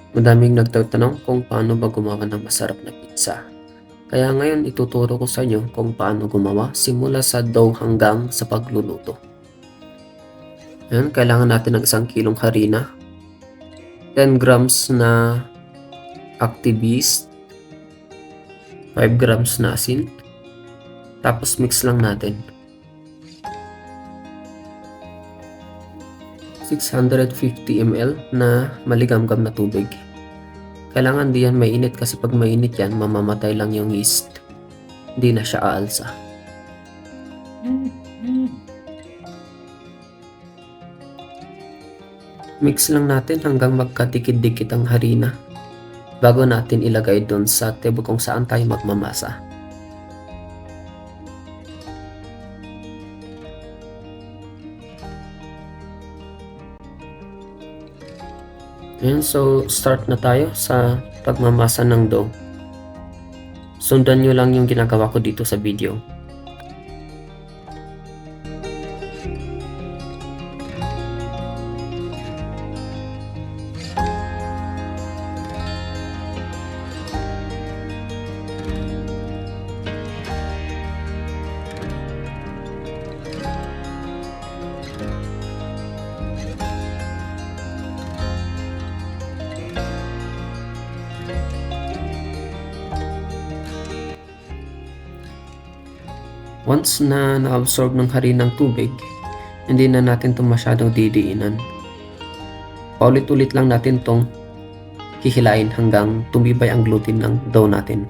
Madaming nagtatanong kung paano ba gumawa ng masarap na pizza. Kaya ngayon ituturo ko sa inyo kung paano gumawa simula sa dough hanggang sa pagluluto. Ayan, kailangan natin ng 1 kilong harina, 10 grams na Activist, 5 grams na asin, tapos mix lang natin. 650 ml na maligamgam na tubig. Kailangan di yan mainit kasi pag mainit yan, mamamatay lang yung yeast. Hindi na siya aalsa. Mix lang natin hanggang magkadikit-dikit ang harina bago natin ilagay doon sa table kung saan tayo magmamasa. Ayan, so start na tayo sa pagmamasa ng dough. Sundan nyo lang yung ginagawa ko dito sa video. Once na na-absorb ng harina ng tubig, hindi na natin itong masyadong didiinan. Paulit-ulit lang natin itong hihilain hanggang tumibay ang gluten ng dough natin.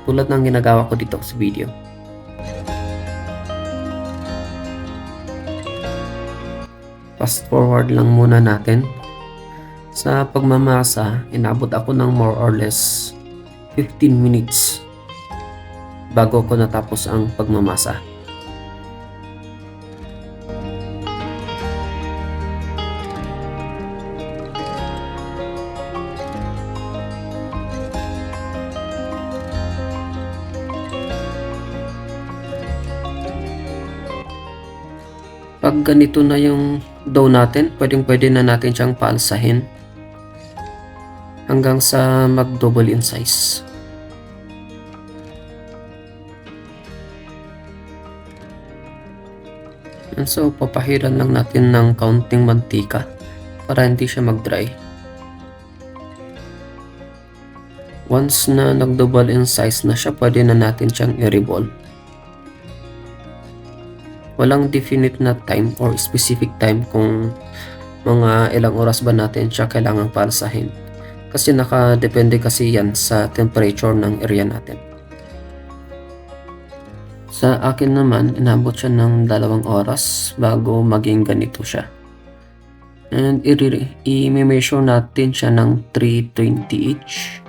Tulad ng ginagawa ko dito sa video. Fast forward lang muna natin. Sa pagmamasa, inabot ako ng more or less 15 minutes bago ko natapos ang pagmamasa. Pag ganito na yung dough natin, pwede na natin siyang paalsahin hanggang sa mag-double in size. And so, papahiran lang natin ng kaunting mantika para hindi siya mag-dry. Once na nag-double in size na siya, pwede na natin siyang i-revolve. Walang definite na time or specific time kung mga ilang oras ba natin siya kailangang paalsahin. Kasi nakadepende kasi yan sa temperature ng area natin. Sa akin naman, inabot siya ng 2 oras bago maging ganito siya. And i-measure natin siya ng 320 each.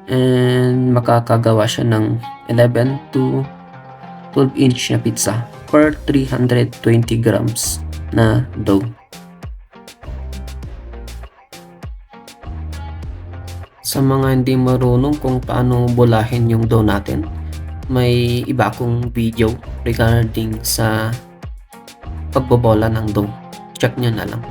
And makakagawa siya ng 11 to 12 inch na pizza per 320 grams na dough. Sa mga hindi marunong kung paano bulahin yung dough natin, may iba akong video regarding sa pagbobola ng dough. Check nyo na lang.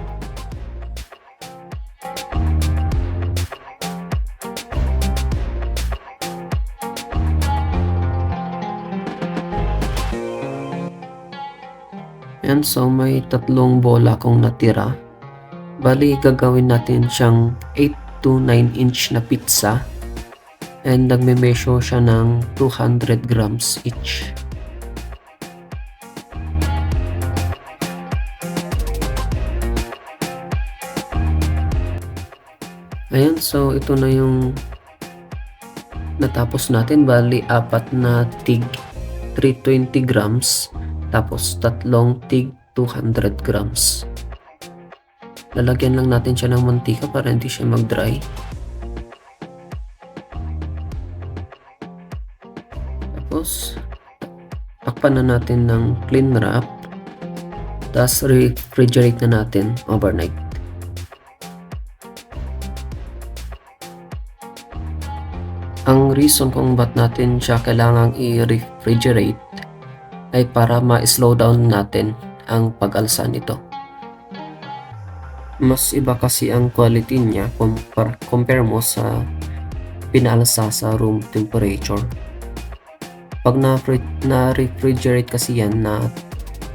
Yan, so may 3 bola akong natira. Bali, gagawin natin siyang 8 to 9 inch na pizza. And nagme-measure siya ng 200 grams each. Ayan, so ito na yung natapos natin. Bali, 4 na tig 320 grams. Tapos 3 tig 200 grams. Lalagyan lang natin siya ng mantika para hindi siya mag-dry. Tapos takpan na natin ng cling wrap, tapos refrigerate na natin overnight. Ang reason kung ba't natin siya kailangang i-refrigerate ay para ma-slow down natin ang pag-alsa nito. Mas iba kasi ang quality niya compare mo sa pinaalsa sa room temperature. Pag na-refrigerate kasi yan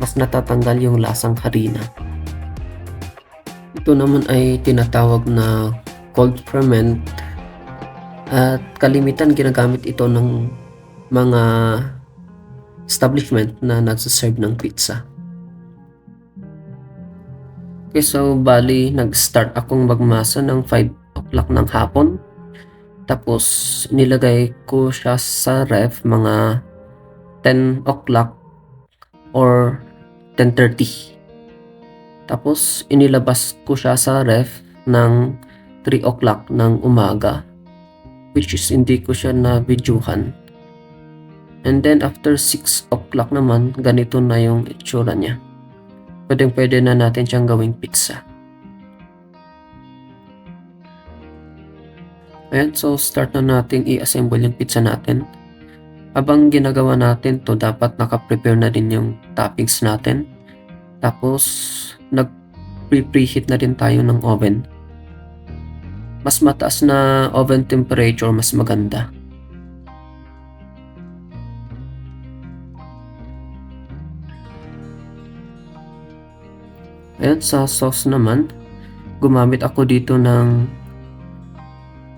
mas natatanggal yung lasang harina. Ito naman ay tinatawag na cold ferment at kalimitan ginagamit ito ng mga establishment na nagse-serve ng pizza. Okay, so bali nag-start akong magmasa ng 5 o'clock ng hapon. Tapos nilagay ko siya sa ref mga 10 o'clock or 10:30. Tapos inilabas ko siya sa ref ng 3 o'clock ng umaga, which is hindi ko siya na-videohan. And then after 6 o'clock naman, ganito na yung itsura niya. Pwedeng-pwede na natin siyang gawing pizza. Ayan, so start na natin i-assemble yung pizza natin. Habang ginagawa natin to, dapat naka-prepare na din yung toppings natin. Tapos nag-preheat na din tayo ng oven. Mas mataas na oven temperature, mas maganda. Ayan, sa sauce naman, gumamit ako dito ng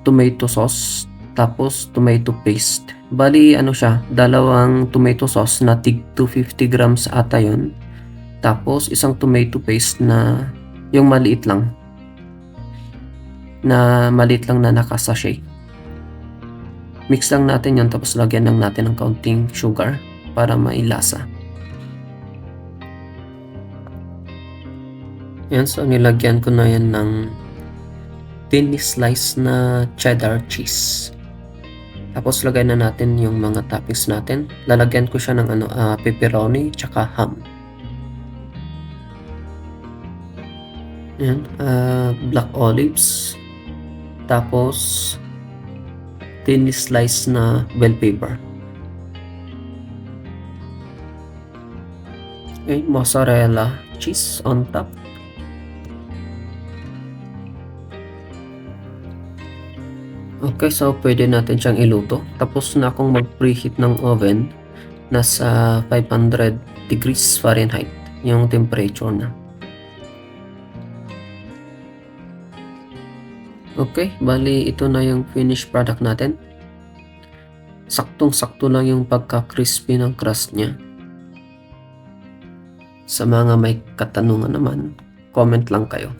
tomato sauce, tapos tomato paste. Bali, ano siya, dalawang tomato sauce na tig 250 grams ata yun. Tapos, isang tomato paste na yung maliit lang na naka-sachet. Mix lang natin yun, tapos lagyan lang natin ng kaunting sugar para mailasa. Yan, so nilagyan ko na yan ng thin slice na cheddar cheese. Tapos lagay na natin yung mga toppings natin. Lalagyan ko siya ng pepperoni tsaka ham. Yan, black olives. Tapos thin slice na bell pepper. Okay, mozzarella cheese on top. Okay, so pwede natin siyang iluto. Tapos na akong mag-preheat ng oven. Nasa 500 degrees Fahrenheit yung temperature na. Okay, bali ito na yung finished product natin. Saktong-sakto lang yung pagka-crispy ng crust niya. Sa mga may katanungan naman, comment lang kayo.